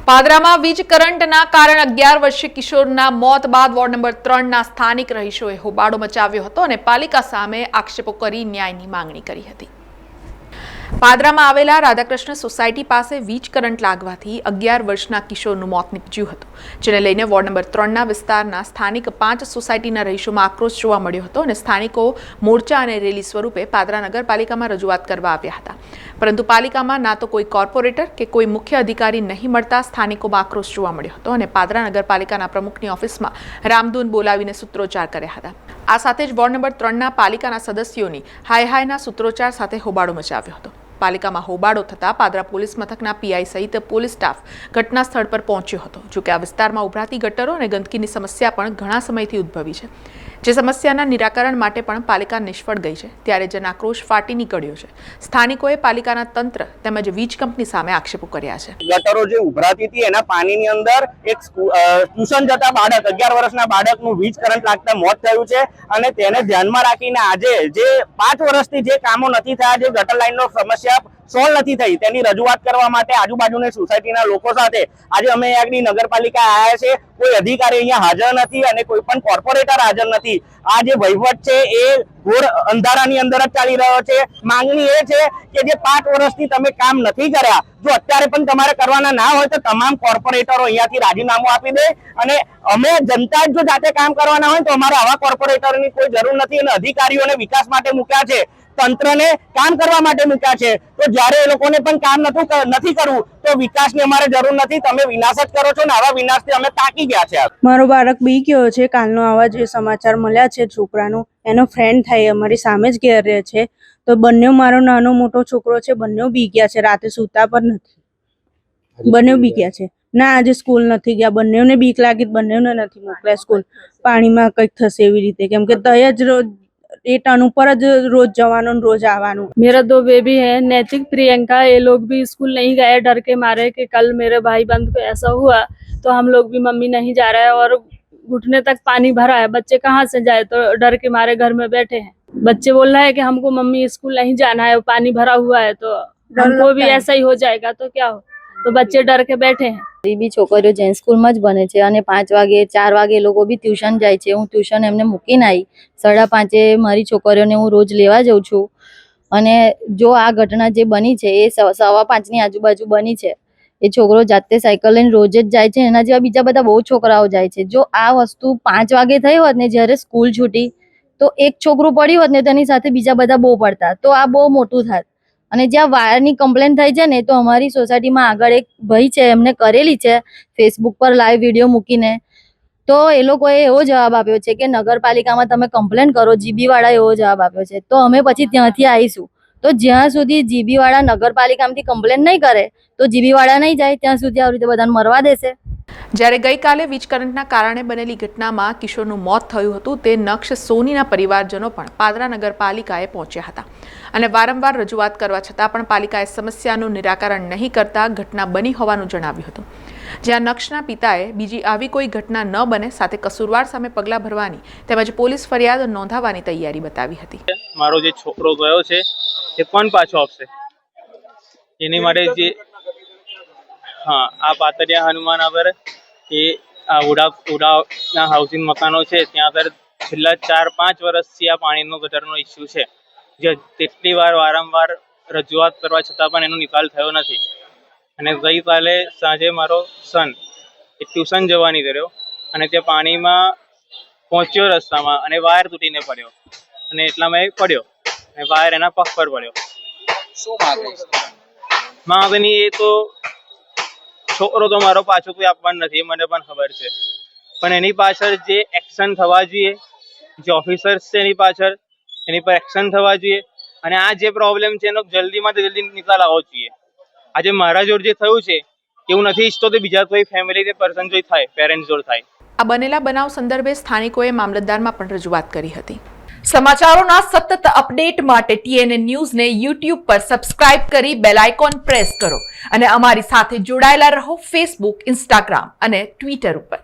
પાદરામાં વીજ કરંટના કારણે 11 વર્ષીય કિશોરના મોત બાદ વોર્ડ નંબર 3ના સ્થાનિક રહીશોએ હોબાળો મચાવ્યો હતો અને પાલિકા સામે આક્ષેપો કરી ન્યાયની માંગણી કરી હતી। પાદરામાં આવેલા રાધાકૃષ્ણ સોસાયટી પાસે વીજ કરંટ લાગવાથી 11 વર્ષના કિશોરનું મોત નીપજ્યું હતું, જેને લઈને વોર્ડ નંબર 3ના વિસ્તારના સ્થાનિક 5 સોસાયટીના રહીશોમાં આક્રોશ જોવા મળ્યો હતો અને સ્થાનિકો મોરચા અને રેલી સ્વરૂપે પાદરા નગરપાલિકામાં રજૂઆત કરવા આવ્યા હતા, પરંતુ પાલિકામાં ના તો કોઈ કોર્પોરેટર કે કોઈ મુખ્ય અધિકારી નહીં મળતા સ્થાનિકોમાં આક્રોશ જોવા મળ્યો હતો અને પાદરા નગરપાલિકાના પ્રમુખની ઓફિસમાં રામધૂન બોલાવીને સૂત્રોચ્ચાર કર્યા હતા। આ સાથે જ વોર્ડ નંબર 3ના પાલિકાના સદસ્યોની હાય હાયના સૂત્રોચ્ચાર સાથે હોબાળો મચાવ્યો હતો। પાલિકામાં હોબાળો થતાં પાદરા પોલીસ મથકના પીઆઈ સહિત પોલીસ સ્ટાફ ઘટના સ્થળ પર પહોંચ્યો હતો। જોકે આ વિસ્તારમાં ઉભરાતી ગટરો અને ગંદકીની સમસ્યા પણ ઘણા સમયથી ઉદ્ભવી છે, જે સમસ્યાના નિરાકરણ માટે પણ પાલિકા નિષ્ફળ ગઈ છે, ત્યારે જનાક્રોશ ફાટી નીકળ્યો છે। સ્થાનિકોએ પાલિકાના તંત્ર તેમજ વીજ કંપની સામે આક્ષેપો કર્યા છે। ગટરો જે ઉભરાતી હતી એના પાણીની અંદર એક ટ્યુશન જતા બાળક 11 વર્ષના બાળકનું વીજ કરંટ લાગતા મોત થયું છે અને તેને ધ્યાનમાં રાખીને આજે જે 5 વર્ષથી જે કામો નથી થયા, જે ગટર લાઈનનો સમસ્યા સોલ્વ નથી થઈ, તેની રજૂઆત કરવા માટે આજુબાજુની સોસાયટીના લોકો સાથે આજે અમે આગળ નગરપાલિકા આવ્યા છે। કોઈ અધિકારી અહીંયા હાજર નથી અને કોઈ પણ કોર્પોરેટર હાજર નથી। આ જે વહીવટ છે એ ઘોર અંધારાની અંદર જ ચાલી રહ્યો છે। માંગણી એ છે કે જે 5 વર્ષથી તમે કામ નથી કર્યા, જો અત્યારે પણ તમારે કરવાના ના હોય તો તમામ કોર્પોરેટરો અહીંયાથી રાજીનામું આપી દે અને અમે જનતા જો જાતે કામ કરવાના હોય તો અમારે આવા કોર્પોરેટરની કોઈ જરૂર નથી અને અધિકારીઓને વિકાસ માટે મૂક્યા છે, તંત્રને કામ કરવા માટે મૂક્યા છે। તો જ્યારે એ લોકોને પણ કામ નથી કરવું તો વિકાસની અમારે જરૂર નથી, તમે વિનાશ જ કરો છો ને આવા વિનાશથી અમે તાકી ગયા છે। મારો બાળક બી ગયો છે, કાલનો આવા જે સમાચાર મળ્યા છે છોકરાનો, એનો ફ્રેન્ડ થાય અમારી સામે જ ઘેર રહે છે, તો બંને મારો નાનો મોટો છોકરો છે, બંને બી ગયા છે, રાતે સૂતા પણ નથી, બંને બી ગયા છે ના, આજે સ્કૂલ નથી ગયા, બંનેને બીક લાગી, બંનેને નથી મોકલ્યા સ્કૂલ, પાણીમાં કંઈક થશે એવી રીતે, કેમ કે તય જ રોજ ये टर्न ऊपर रोज जवानों रोज आवानों। मेरा 2 बेबी है, नैतिक प्रियंका, ये लोग भी स्कूल नहीं गए डर के मारे कि कल मेरे भाई बंद को ऐसा हुआ तो हम लोग भी मम्मी नहीं जा रहा है और घुटने तक पानी भरा है, बच्चे कहाँ से जाए, तो डर के मारे घर में बैठे हैं। बच्चे बोल रहे हैं कि हमको मम्मी स्कूल नहीं जाना है, पानी भरा हुआ है तो हमको भी ऐसा ही हो जाएगा तो क्या हो, तो बच्चे डर के बैठे हैं। बी छोकरीओ जैन स्कूल में ज बने छे अने 5 वागे 4 वागे लोग भी ट्यूशन जाए छे। हूँ ट्यूशन एमने मूकीने आई 5:30 मारी छोकरीओने हूँ रोज लेवा जाऊँ छूं अने जो आ घटना जे बनी छे ए 5:15 ની आजूबाजू बनी छे। ए छोकरो जाते साइकल लईने रोज ज जाय छे, एना जेवा बीजा बधा बहु छोकराओ जाय छे। जो आ वस्तु 5 वागे थई होत ने ज्यारे स्कूल छूटी तो एक छोकરું પડ્યું હોત ને તેની સાથે બીજા બધા બહુ પડતા, તો આ બહુ મોટું થાત। અને જ્યાં વાયરની કમ્પ્લેન થઈ છે ને, તો અમારી સોસાયટીમાં આગળ એક ભાઈ છે, એમને કરેલી છે ફેસબુક પર લાઈવ વિડીયો મૂકીને, તો એ લોકોએ એવો જવાબ આપ્યો છે કે નગરપાલિકામાં તમે કમ્પ્લેન કરો, જીબી વાળા એવો જવાબ આપ્યો છે। તો અમે પછી ત્યાંથી આવીશું, તો જ્યાં સુધી જીબી વાળા નગરપાલિકામાંથી કમ્પ્લેન નહીં કરે તો જીબી વાળા નહીં જાય ત્યાં સુધી આવી રીતે બધાને મરવા દેશે। જ્યારે ગઈકાલે વીજ કરંટના કારણે બનેલી ઘટનામાં કિશોરનું મોત થયું હતું, તે નક્ષ સોનીના પરિવારજનો પણ પાદરા નગરપાલિકાએ પહોંચ્યા હતા અને વારંવાર રજૂઆત કરવા છતાં પણ પાલિકાએ સમસ્યાનું નિરાકરણ નહીં કરતા ઘટના બની હોવાનું જણાવ્યું હતું। જ્યાં નક્ષના પિતાએ બીજી આવી કોઈ ઘટના ન બને સાથે કસૂરવાર સામે પગલાં ભરવાની તેમજ પોલીસ ફરિયાદ નોંધાવવાની તૈયારી બતાવી હતી। મારો જે છોકરો ગયો છે એ કોણ પાછો આપશે એની માટે જે આ પાતળિયા હનુમાન આગળ એ આ ઉડાના હાઉસિંગ મકાનો છે ત્યાં આગળ છેલ્લા 4-5 વર્ષથી આ પાણીનો ગટરનો ઇસ્યુ છે, જે તેટલી વાર વારંવાર રજૂઆત કરવા છતાં પણ એનો નિકાલ થયો નથી। અને ગઈકાલે સાંજે મારો સન એ ટ્યુશન જવા નીકળ્યો અને ત્યાં પાણીમાં પહોંચ્યો રસ્તામાં અને વાયર તૂટીને પડ્યો અને એટલામાં એ પડ્યો અને વાયર એના પગ પર પડ્યો। શું માગણી એ તો છોકરો તો મારો પાછો કોઈ આપવાનું નથી, એ મને પણ ખબર છે, પણ એની પાછળ જે એક્શન થવા જોઈએ, જે ઓફિસર્સ છે એની પાછળ એની પર એક્શન થવા જોઈએ અને આ જે પ્રોબ્લેમ છે એનો જલ્દીમાં જલ્દી નિકાલ આવવો જોઈએ। આજે મારા જોડે જે થયું છે એવું નથી ઈચ્છતો તો બીજા કોઈ ફેમિલી કે પર્સન જોઈ થાય, પેરેન્ટ્સ જોડે થાય। આ બનેલા બનાવ સંદર્ભે સ્થાનિકોએ મામલતદારમાં પણ રજૂઆત કરી હતી। સમાચારોના સતત અપડેટ માટે TNN ન્યૂઝને YouTube પર સબસ્ક્રાઇબ કરી બેલ આઇકોન પ્રેસ કરો અને અમારી સાથે જોડાયેલા રહો ફેસબુક, ઇન્સ્ટાગ્રામ અને ટ્વિટર ઉપર।